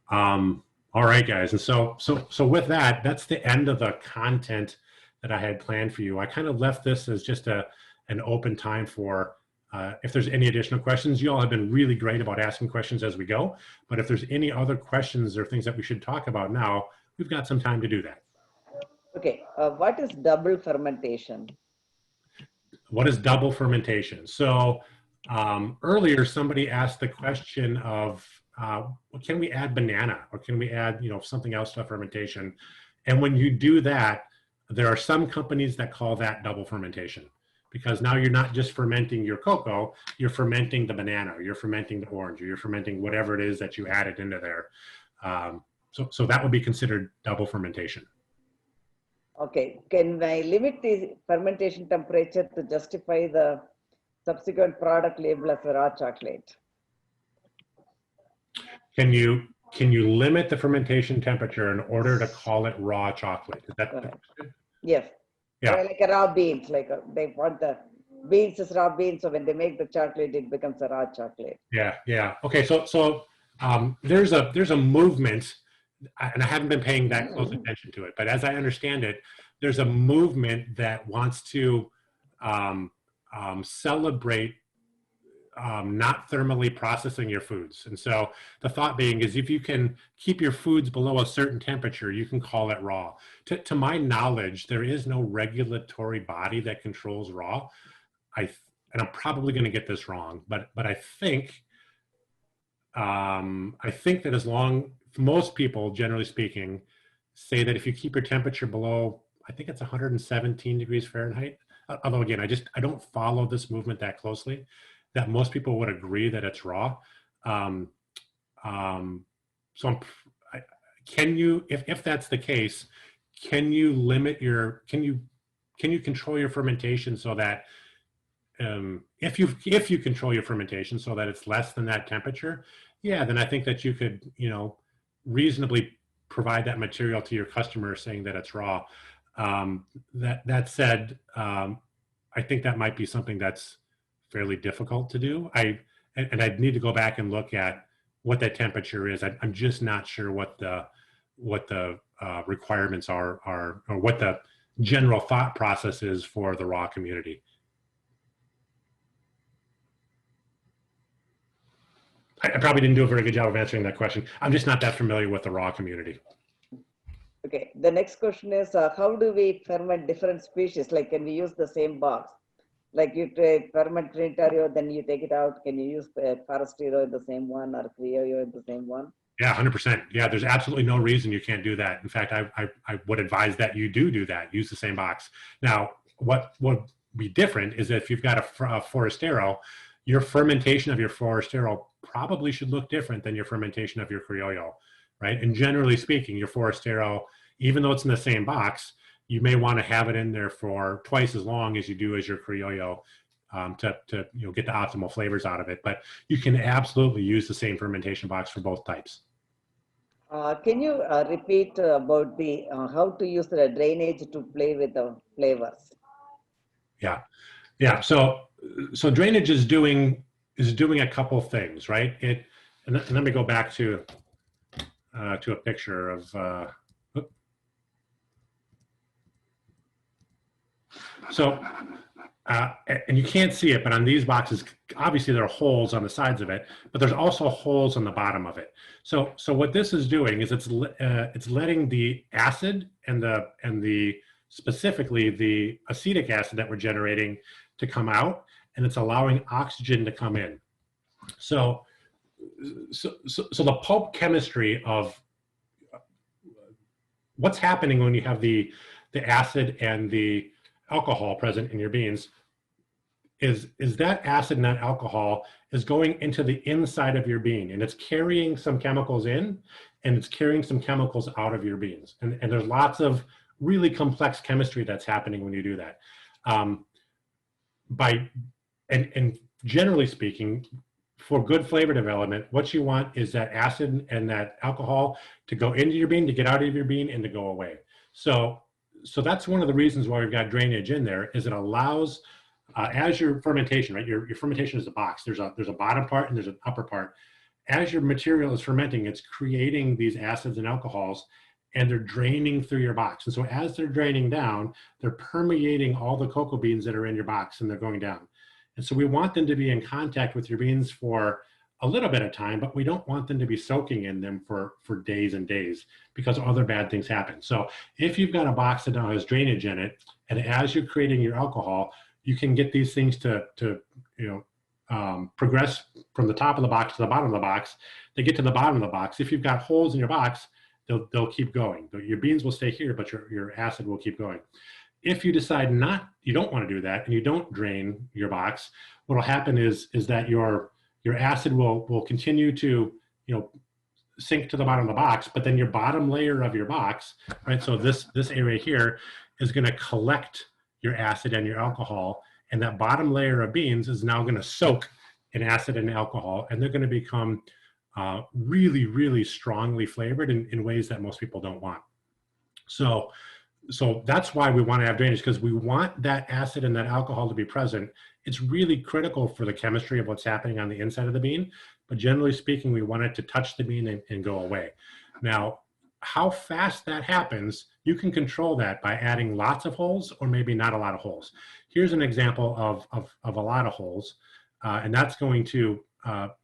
All right, guys. And so with that, that's the end of the content that I had planned for you. I kind of left this as just an open time for if there's any additional questions. You all have been really great about asking questions as we go. But if there's any other questions or things that we should talk about now, we've got some time to do that. Okay. What is double fermentation? What is double fermentation? So earlier, somebody asked the question of, can we add banana or can we add, something else to fermentation? And when you do that, there are some companies that call that double fermentation, because now you're not just fermenting your cocoa, you're fermenting the banana, or you're fermenting the orange, or you're fermenting whatever it is that you added into there. So that would be considered double fermentation. Okay. Can I limit the fermentation temperature to justify the subsequent product label as a raw chocolate? Can you limit the fermentation temperature in order to call it raw chocolate? Is that the question? Yes. Yeah. Like a raw beans, they want the beans as raw beans, so when they make the chocolate, it becomes a raw chocolate. Yeah. Okay, so there's a movement, and I haven't been paying that close attention to it, but as I understand it, there's a movement that wants to celebrate not thermally processing your foods. And so the thought being is if you can keep your foods below a certain temperature, you can call it raw. To my knowledge, there is no regulatory body that controls raw. And I'm probably going to get this wrong, but I think that as long, most people, generally speaking, say that if you keep your temperature below, I think it's 117 degrees Fahrenheit. Although again, I don't follow this movement that closely, that most people would agree that it's raw. So can you, if that's the case, can you limit your, can you control your fermentation so that if you control your fermentation so that it's less than that temperature, yeah, then I think that you could, reasonably provide that material to your customer saying that it's raw. That said, I think that might be something that's fairly difficult to do. And I'd need to go back and look at what that temperature is. I'm just not sure what the requirements are, or what the general thought process is for the raw community. I probably didn't do a very good job of answering that question. I'm just not that familiar with the raw community. Okay, the next question is, how do we ferment different species? Like, can we use the same box? Like you ferment Trinitario, then you take it out. Can you use Forastero in the same one or Criollo in the same one? Yeah, 100%. Yeah, there's absolutely no reason you can't do that. In fact, I would advise that you do that. Use the same box. Now, what would be different is that if you've got a Forastero, your fermentation of your Forastero probably should look different than your fermentation of your Criollo, right? And generally speaking, your Forastero, even though it's in the same box, you may want to have it in there for twice as long as you do as your Criollo to get the optimal flavors out of it. But you can absolutely use the same fermentation box for both types. Can you repeat about the how to use the drainage to play with the flavors? Yeah. So drainage is doing a couple things, right? And let me go back to a picture of. And you can't see it, but on these boxes, obviously there are holes on the sides of it, but there's also holes on the bottom of it. So what this is doing is it's letting the acid and the specifically the acetic acid that we're generating to come out, and it's allowing oxygen to come in. So the pulp chemistry of what's happening when you have the acid and the alcohol present in your beans is that acid and that alcohol is going into the inside of your bean, and it's carrying some chemicals in and it's carrying some chemicals out of your beans. And there's lots of really complex chemistry that's happening when you do that. And generally speaking, for good flavor development, what you want is that acid and that alcohol to go into your bean, to get out of your bean, and to go away. So that's one of the reasons why we've got drainage in there, is it allows, as your fermentation, right? Your fermentation is a box. There's a bottom part and there's an upper part. as your material is fermenting, it's creating these acids and alcohols, and they're draining through your box. And so as they're draining down, they're permeating all the cocoa beans that are in your box, and they're going down. And so we want them to be in contact with your beans for a little bit of time, but we don't want them to be soaking in them for days and days, because other bad things happen. So if you've got a box that now has drainage in it, and as you're creating your alcohol, you can get these things to progress from the top of the box to the bottom of the box. They get to the bottom of the box. If you've got holes in your box, they'll keep going. Your beans will stay here, but your acid will keep going. If you decide you don't want to do that, and you don't drain your box, what will happen is that your acid will continue to sink to the bottom of the box, but then your bottom layer of your box, right? So this area here is going to collect your acid and your alcohol, and that bottom layer of beans is now going to soak in acid and alcohol, and they're going to become really, really strongly flavored in ways that most people don't want. So that's why we want to have drainage, because we want that acid and that alcohol to be present. It's really critical for the chemistry of what's happening on the inside of the bean, but generally speaking, we want it to touch the bean and go away. Now, how fast that happens, you can control that by adding lots of holes or maybe not a lot of holes. Here's an example of a lot of holes, and that's going to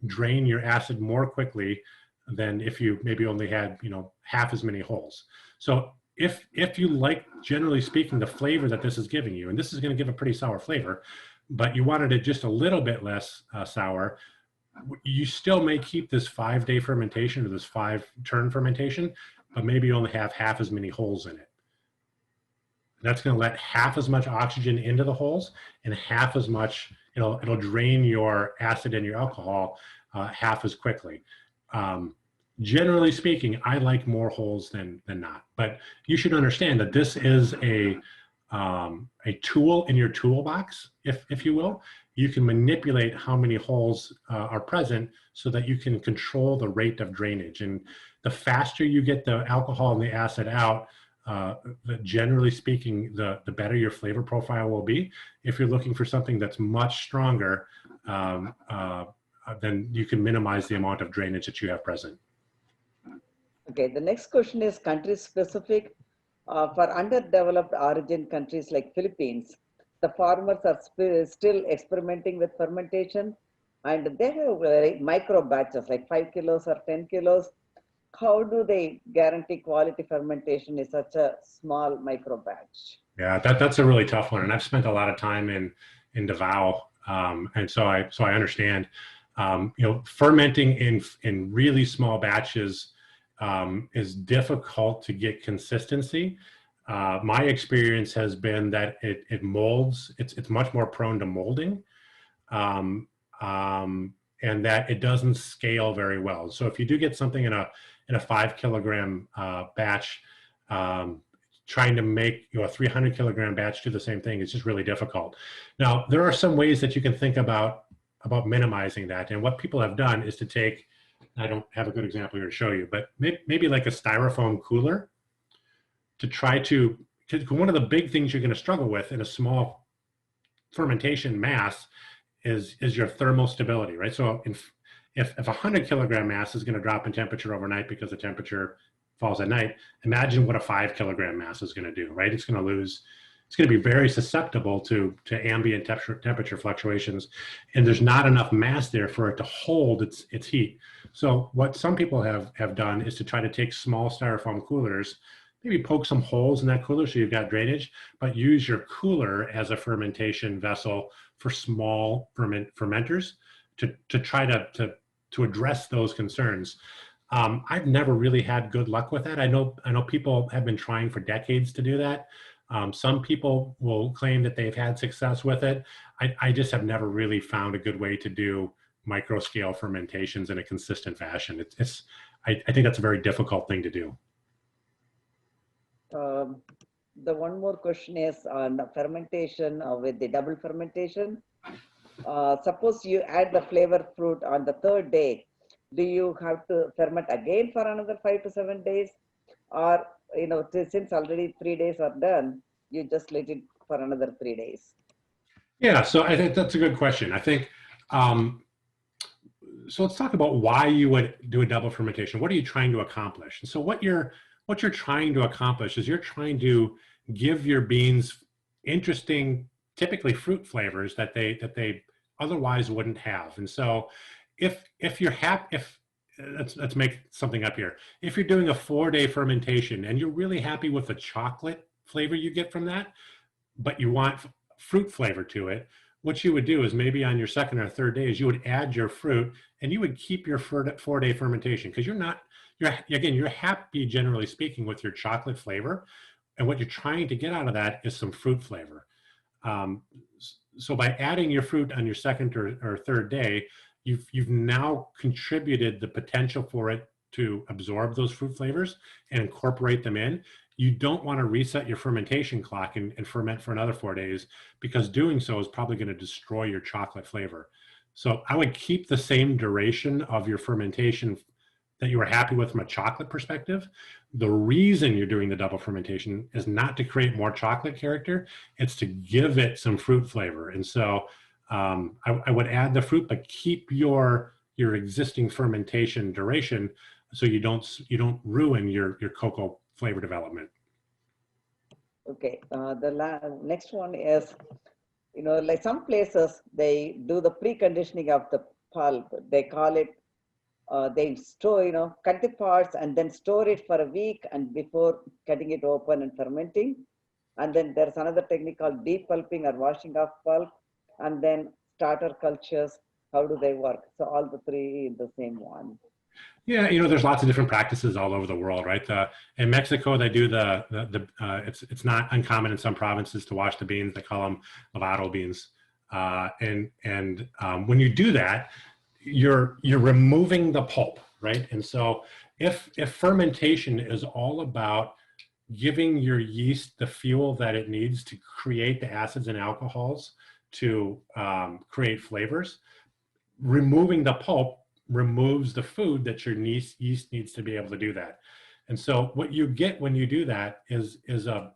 drain your acid more quickly than if you maybe only had half as many holes. So if you like, generally speaking, the flavor that this is giving you, and this is going to give a pretty sour flavor, but you wanted it just a little bit less sour, you still may keep this 5-day fermentation or this 5-turn fermentation, but maybe only have half as many holes in it. That's going to let half as much oxygen into the holes, and half as much, it'll drain your acid and your alcohol half as quickly. Generally speaking, I like more holes than not, but you should understand that this is a tool in your toolbox, if you will. You can manipulate how many holes are present so that you can control the rate of drainage. And the faster you get the alcohol and the acid out, generally speaking, the better your flavor profile will be. If you're looking for something that's much stronger, then you can minimize the amount of drainage that you have present. Okay, the next question is country specific. For underdeveloped origin countries like Philippines, the farmers are still experimenting with fermentation, and they have very micro batches like 5 kilos or 10 kilos. How do they guarantee quality fermentation in such a small micro batch? Yeah, that's a really tough one, and I've spent a lot of time in Davao, and so I understand. Fermenting in really small batches is difficult to get consistency. My experience has been that it molds. It's much more prone to molding, and that it doesn't scale very well. So if you do get something in a 5 kilogram batch, trying to make a 300 kilogram batch do the same thing is just really difficult. Now, there are some ways that you can think about minimizing that, and what people have done is to take, I don't have a good example here to show you, but maybe like a styrofoam cooler, to try to, one of the big things you're going to struggle with in a small fermentation mass is your thermal stability, right? So if 100 kilogram mass is going to drop in temperature overnight because the temperature falls at night, imagine what a 5 kilogram mass is going to do, right? It's going to be very susceptible to ambient temperature fluctuations, and there's not enough mass there for it to hold its heat. So what some people have done is to try to take small styrofoam coolers, maybe poke some holes in that cooler so you've got drainage, but use your cooler as a fermentation vessel for small fermenters to try to address those concerns. I've never really had good luck with that. I know people have been trying for decades to do that. Some people will claim that they've had success with it. I just have never really found a good way to do micro scale fermentations in a consistent fashion. I think that's a very difficult thing to do. The one more question is on fermentation with the double fermentation. Suppose you add the flavor fruit on the 3rd day, do you have to ferment again for another 5 to 7 days? Or, since already 3 days are done, you just let it for another 3 days? Yeah, so I think that's a good question. I think so let's talk about why you would do a double fermentation. What are you trying to accomplish? And so what you're trying to accomplish is you're trying to give your beans interesting, typically fruit flavors that they otherwise wouldn't have. And so if you're happy, if let's make something up here. If you're doing a 4-day fermentation and you're really happy with the chocolate flavor you get from that, but you want fruit flavor to it, what you would do is maybe on your second or third days, you would add your fruit and you would keep your 4-day fermentation, because you're happy, generally speaking, with your chocolate flavor. And what you're trying to get out of that is some fruit flavor. So by adding your fruit on your second or third day, you've now contributed the potential for it to absorb those fruit flavors and incorporate them in. You don't want to reset your fermentation clock and ferment for another 4 days, because doing so is probably going to destroy your chocolate flavor. So I would keep the same duration of your fermentation that you were happy with from a chocolate perspective. The reason you're doing the double fermentation is not to create more chocolate character, it's to give it some fruit flavor. And so I would add the fruit, but keep your existing fermentation duration so you don't ruin your cocoa flavor development. Okay, the next one is, like some places, they do the preconditioning of the pulp. They call it, they store, cut the parts and then store it for a week and before cutting it open and fermenting. And then there's another technique called depulping or washing off pulp. And then starter cultures, how do they work? So all the three in the same one. Yeah, there's lots of different practices all over the world, right? In Mexico, they do it's not uncommon in some provinces to wash the beans. They call them lavado beans, and when you do that, you're removing the pulp, right? And so if fermentation is all about giving your yeast the fuel that it needs to create the acids and alcohols to create flavors, removing the pulp removes the food that your yeast needs to be able to do that. And so what you get when you do that is a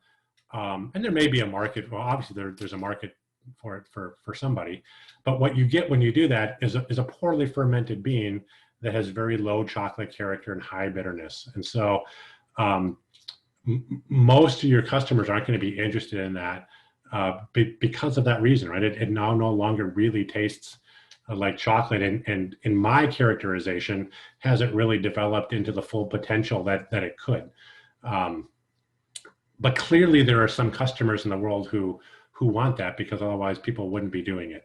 and there may be a market. Well, obviously there's a market for it for somebody, but what you get when you do that is a poorly fermented bean that has very low chocolate character and high bitterness. And so most of your customers aren't going to be interested in that because of that reason, right? It now no longer really tastes like chocolate, and in my characterization, hasn't really developed into the full potential that it could. But clearly, there are some customers in the world who want that, because otherwise people wouldn't be doing it.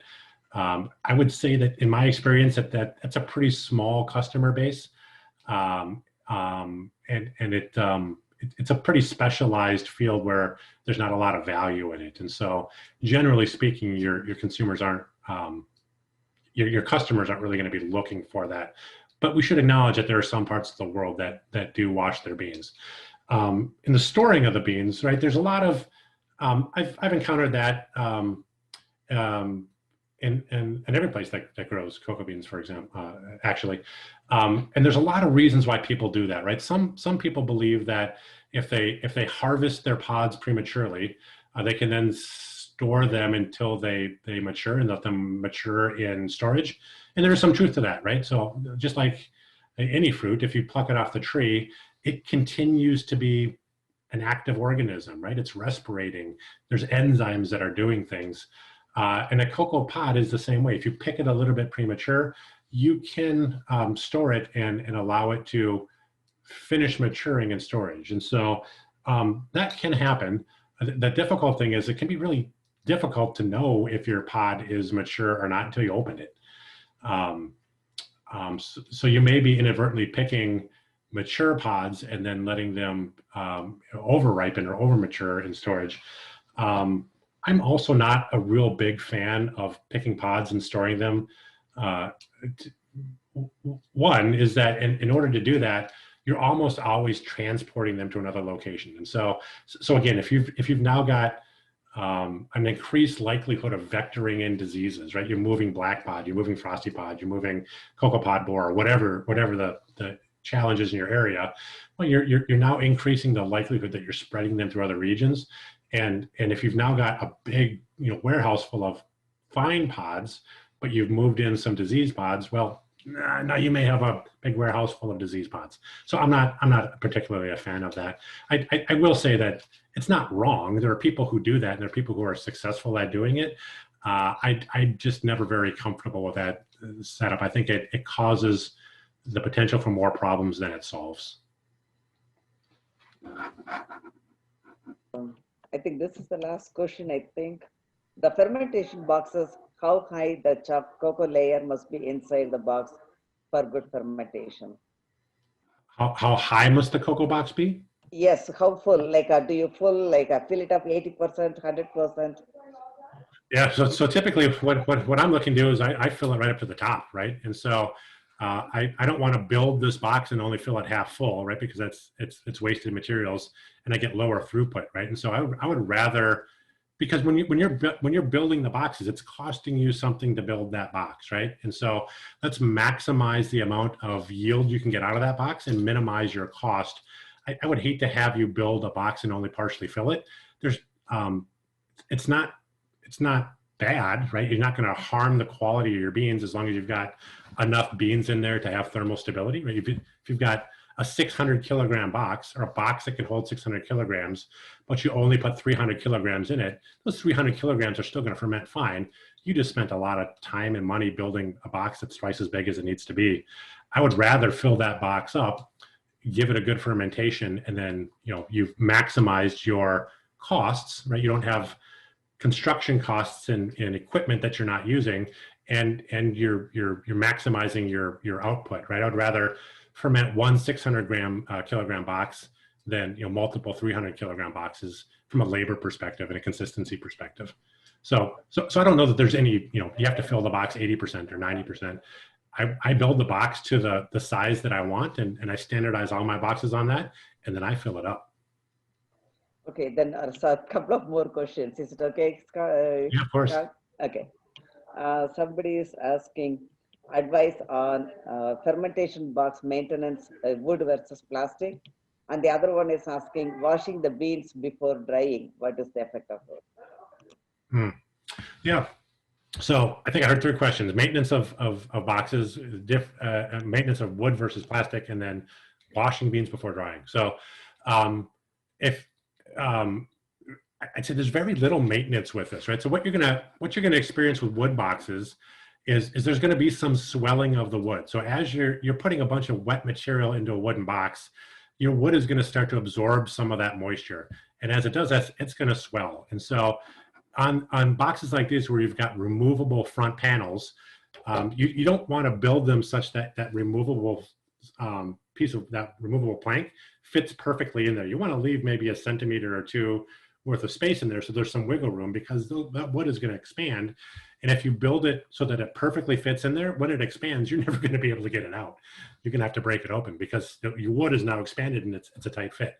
I would say that in my experience, that's a pretty small customer base, and it's a pretty specialized field where there's not a lot of value in it. And so, generally speaking, your consumers aren't. Your customers aren't really going to be looking for that, but we should acknowledge that there are some parts of the world that do wash their beans. In the storing of the beans, right? There's a lot of I've encountered that in every place that grows cocoa beans, for example, actually, and there's a lot of reasons why people do that, right? Some people believe that if they harvest their pods prematurely, they can then store them until they mature and let them mature in storage. And there's some truth to that, right? So just like any fruit, if you pluck it off the tree, it continues to be an active organism, right? It's respirating. There's enzymes that are doing things. And a cocoa pod is the same way. If you pick it a little bit premature, you can store it and allow it to finish maturing in storage. And so that can happen. The difficult thing is it can be really difficult to know if your pod is mature or not until you open it. So you may be inadvertently picking mature pods and then letting them over ripen or over mature in storage. I'm also not a real big fan of picking pods and storing them. One is that in order to do that, you're almost always transporting them to another location. And so again, if you've now got an increased likelihood of vectoring in diseases, right? You're moving black pod, you're moving frosty pod, you're moving cocoa pod borer, whatever the challenges in your area. Well, you're now increasing the likelihood that you're spreading them through other regions. And if you've now got a big warehouse full of fine pods, but you've moved in some disease pods, well, Now you may have a big warehouse full of disease pods. So I'm not particularly a fan of that. I will say that it's not wrong. There are people who do that, and there are people who are successful at doing it. I'm just never very comfortable with that setup. I think it causes the potential for more problems than it solves. I think this is the last question. I think the fermentation boxes, how high the cocoa layer must be inside the box for good fermentation? How high must the cocoa box be? Yes, how full? Like, do you fill it up 80%, 100%? Yeah, so typically what I'm looking to do is I fill it right up to the top, right? And so I don't want to build this box and only fill it half full, right? Because it's wasted materials, and I get lower throughput, right? And so I would rather, because when you're building the boxes, it's costing you something to build that box, right? And so let's maximize the amount of yield you can get out of that box and minimize your cost. I would hate to have you build a box and only partially fill it. It's not bad, right? You're not going to harm the quality of your beans as long as you've got enough beans in there to have thermal stability, right? If you've got a 600 kilogram box, or a box that can hold 600 kilograms, but you only put 300 kilograms in it, those 300 kilograms are still going to ferment fine. You just spent a lot of time and money building a box that's twice as big as it needs to be. I would rather fill that box up, give it a good fermentation, and then you've maximized your costs, right? You don't have construction costs and equipment that you're not using, and you're maximizing your output, right? I would rather ferment one 600 kilogram box than multiple 300 kilogram boxes from a labor perspective and a consistency perspective. So I don't know that there's any you have to fill the box 80% or 90%. I build the box to the size that I want, and I standardize all my boxes on that, and then I fill it up. Okay, then so a couple of more questions. Is it okay, Yeah, of course. Okay. Somebody is asking advice on fermentation box maintenance, wood versus plastic. And the other one is asking washing the beans before drying. What is the effect of it? Yeah. So I think I heard three questions: maintenance of boxes, maintenance of wood versus plastic, and then washing beans before drying. So I'd say there's very little maintenance with this, right? So what you're gonna experience with wood boxes is there's gonna be some swelling of the wood. So as you're putting a bunch of wet material into a wooden box, your wood is gonna start to absorb some of that moisture, and as it does, it's gonna swell. And so on boxes like these where you've got removable front panels, you don't want to build them such that removable piece of that removable plank fits perfectly in there. You want to leave maybe a centimeter or two worth of space in there so there's some wiggle room, because that wood is going to expand. And if you build it so that it perfectly fits in there, when it expands, you're never going to be able to get it out. You're going to have to break it open because your wood is now expanded and it's a tight fit.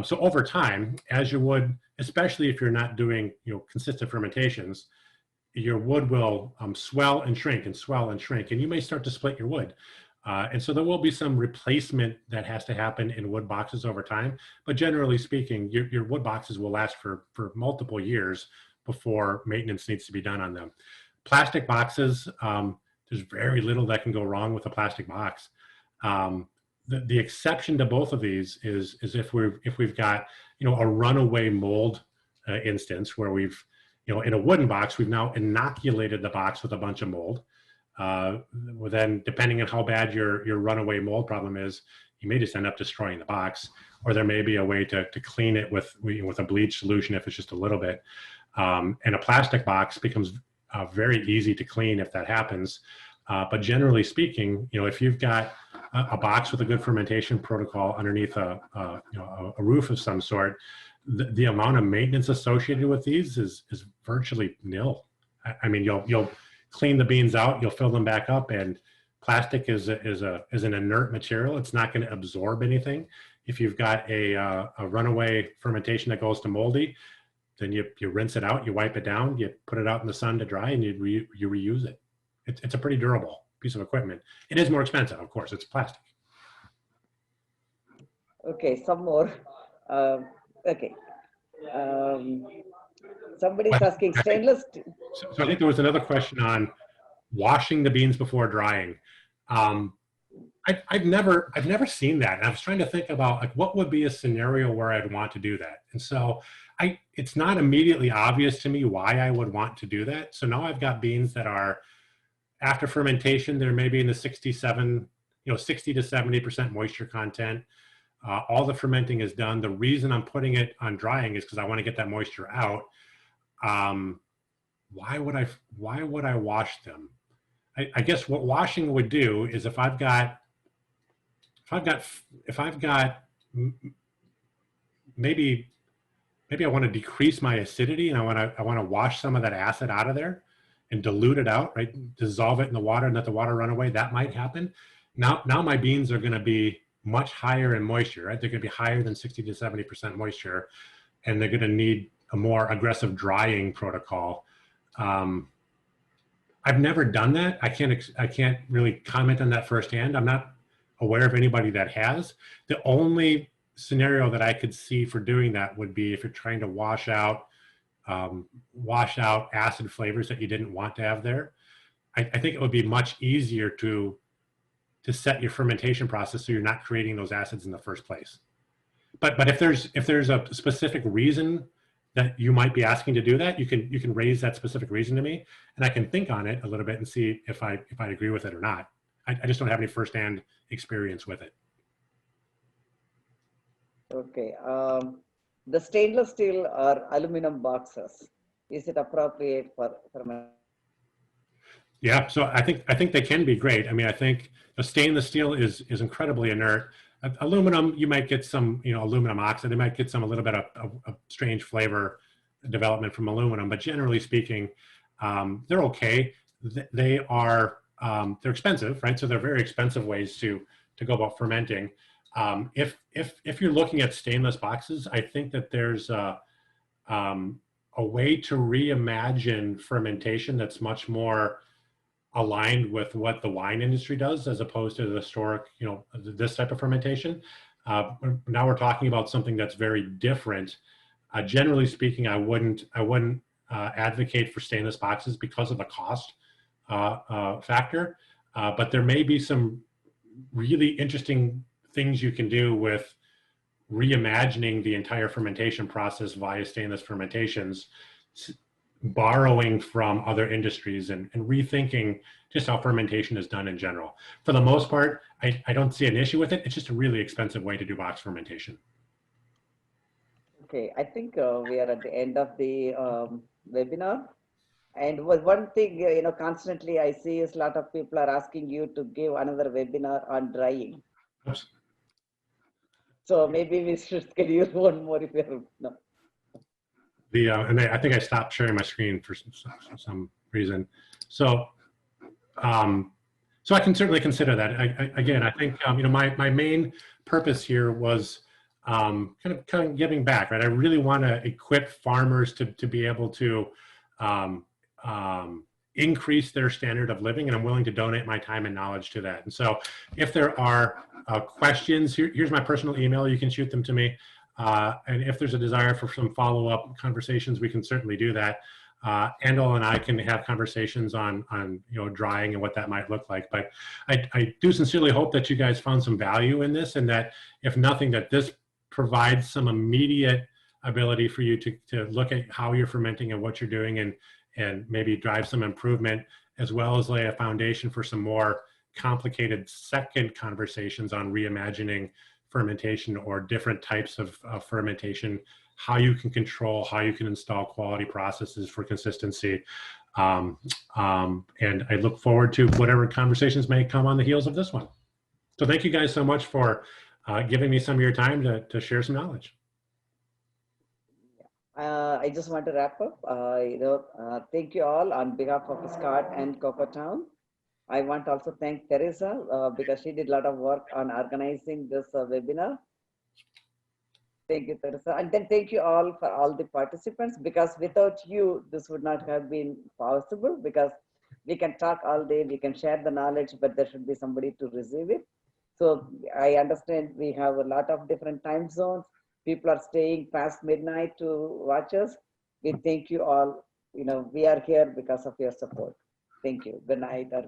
So over time, as your wood, especially if you're not doing consistent fermentations, your wood will swell and shrink and swell and shrink, and you may start to split your wood. And so there will be some replacement that has to happen in wood boxes over time. But generally speaking, your wood boxes will last for multiple years before maintenance needs to be done on them. Plastic boxes, there's very little that can go wrong with a plastic box. The exception to both of these is if we've got a runaway mold instance where we've in a wooden box we've now inoculated the box with a bunch of mold. Well, then depending on how bad your runaway mold problem is, you may just end up destroying the box, or there may be a way to clean it with a bleach solution if it's just a little bit. And a plastic box becomes very easy to clean if that happens. But generally speaking, if you've got a box with a good fermentation protocol underneath a roof of some sort, the amount of maintenance associated with these is virtually nil. I mean, you'll clean the beans out, you'll fill them back up, and plastic is an inert material. It's not going to absorb anything. If you've got a runaway fermentation that goes to moldy, then you rinse it out, you wipe it down, you put it out in the sun to dry, and you reuse it. It's a pretty durable piece of equipment. It is more expensive, of course. It's plastic. Okay, some more. Okay. Somebody's asking stainless. So I think there was another question on washing the beans before drying. I've never seen that. And I was trying to think about like what would be a scenario where I'd want to do that. And so it's not immediately obvious to me why I would want to do that. So now I've got beans that are after fermentation, they're maybe in the 60 to 70% moisture content. All the fermenting is done. The reason I'm putting it on drying is because I want to get that moisture out. Why would I wash them? I guess what washing would do is if I've got maybe I want to decrease my acidity and I want to wash some of that acid out of there and dilute it out, right? Dissolve it in the water and let the water run away. That might happen. Now my beans are going to be much higher in moisture, right? They're going to be higher than 60 to 70% moisture, and they're going to need a more aggressive drying protocol. I've never done that. I can't really comment on that firsthand. I'm not aware of anybody that has. The only scenario that I could see for doing that would be if you're trying to wash out acid flavors that you didn't want to have there. I think it would be much easier to set your fermentation process so you're not creating those acids in the first place. But if there's a specific reason that you might be asking to do that, you can raise that specific reason to me, and I can think on it a little bit and see if I agree with it or not. I just don't have any firsthand experience with it. Okay. The stainless steel or aluminum boxes, is it appropriate for fermentation? Yeah, so I think they can be great. I mean, I think the stainless steel is incredibly inert. Aluminum, you might get some, aluminum oxide. They might get a little bit of strange flavor development from aluminum, but generally speaking, they're okay. They're expensive, right? So they're very expensive ways to go about fermenting. If you're looking at stainless boxes, I think that there's a way to reimagine fermentation that's much more aligned with what the wine industry does, as opposed to the historic, this type of fermentation. Now we're talking about something that's very different. Generally speaking, I wouldn't advocate for stainless boxes because of the cost factor. But there may be some really interesting things you can do with reimagining the entire fermentation process via stainless fermentations, borrowing from other industries and rethinking just how fermentation is done in general. For the most part, I don't see an issue with it. It's just a really expensive way to do box fermentation. Okay, I think we are at the end of the webinar. And one thing, constantly I see is a lot of people are asking you to give another webinar on drying. Oops. So maybe we should schedule one more if you're, no. And I think I stopped sharing my screen for some reason. So I can certainly consider that. I think my main purpose here was kind of giving back, right? I really want to equip farmers to be able to increase their standard of living, and I'm willing to donate my time and knowledge to that. And so if there are questions, here's my personal email. You can shoot them to me. And if there's a desire for some follow-up conversations, we can certainly do that. Andal and I can have conversations on drying and what that might look like. But I do sincerely hope that you guys found some value in this, and that if nothing, that this provides some immediate ability for you to look at how you're fermenting and what you're doing, and maybe drive some improvement, as well as lay a foundation for some more complicated second conversations on reimagining fermentation or different types of fermentation, how you can control, how you can install quality processes for consistency. And I look forward to whatever conversations may come on the heels of this one. So thank you guys so much for giving me some of your time to share some knowledge. I just want to wrap up. Thank you all on behalf of Scott and Cocoa Town. I want to also thank Teresa because she did a lot of work on organizing this webinar. Thank you, Teresa. And then thank you all for all the participants, because without you, this would not have been possible, because we can talk all day, we can share the knowledge, but there should be somebody to receive it. So I understand we have a lot of different time zones. People are staying past midnight to watch us. We thank you all. We are here because of your support. Thank you. Good night or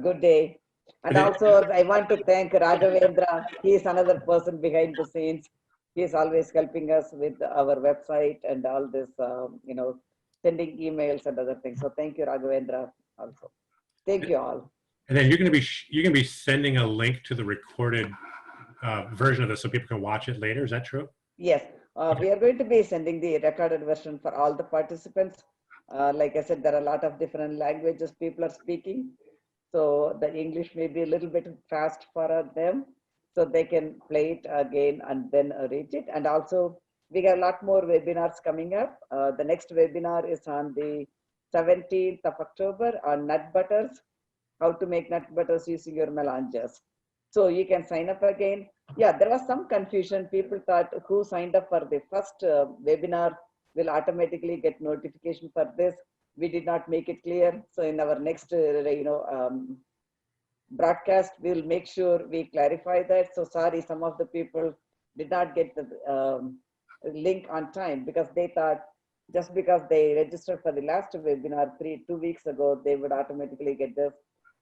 good day. And also, I want to thank Raghavendra. He is another person behind the scenes. He is always helping us with our website and all this, sending emails and other things. So thank you, Raghavendra, also. Thank you all. And then you're going to be sending a link to the recorded version of this so people can watch it later. Is that true? Yes, we are going to be sending the recorded version for all the participants. Like I said, there are a lot of different languages people are speaking. So the English may be a little bit fast for them. So they can play it again and then read it. And also, we got a lot more webinars coming up. The next webinar is on the 17th of October on nut butters, how to make nut butters using your melanges. So you can sign up again. Yeah, there was some confusion. People thought who signed up for the first webinar will automatically get notification for this. We did not make it clear. So in our next, broadcast, we will make sure we clarify that. So sorry, some of the people did not get the link on time because they thought just because they registered for the last webinar 2 weeks ago, they would automatically get this.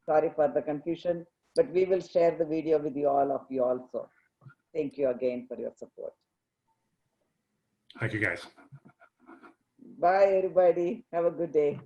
Sorry for the confusion, but we will share the video with you all of you also. Thank you again for your support. Thank you, guys. Bye, everybody. Have a good day.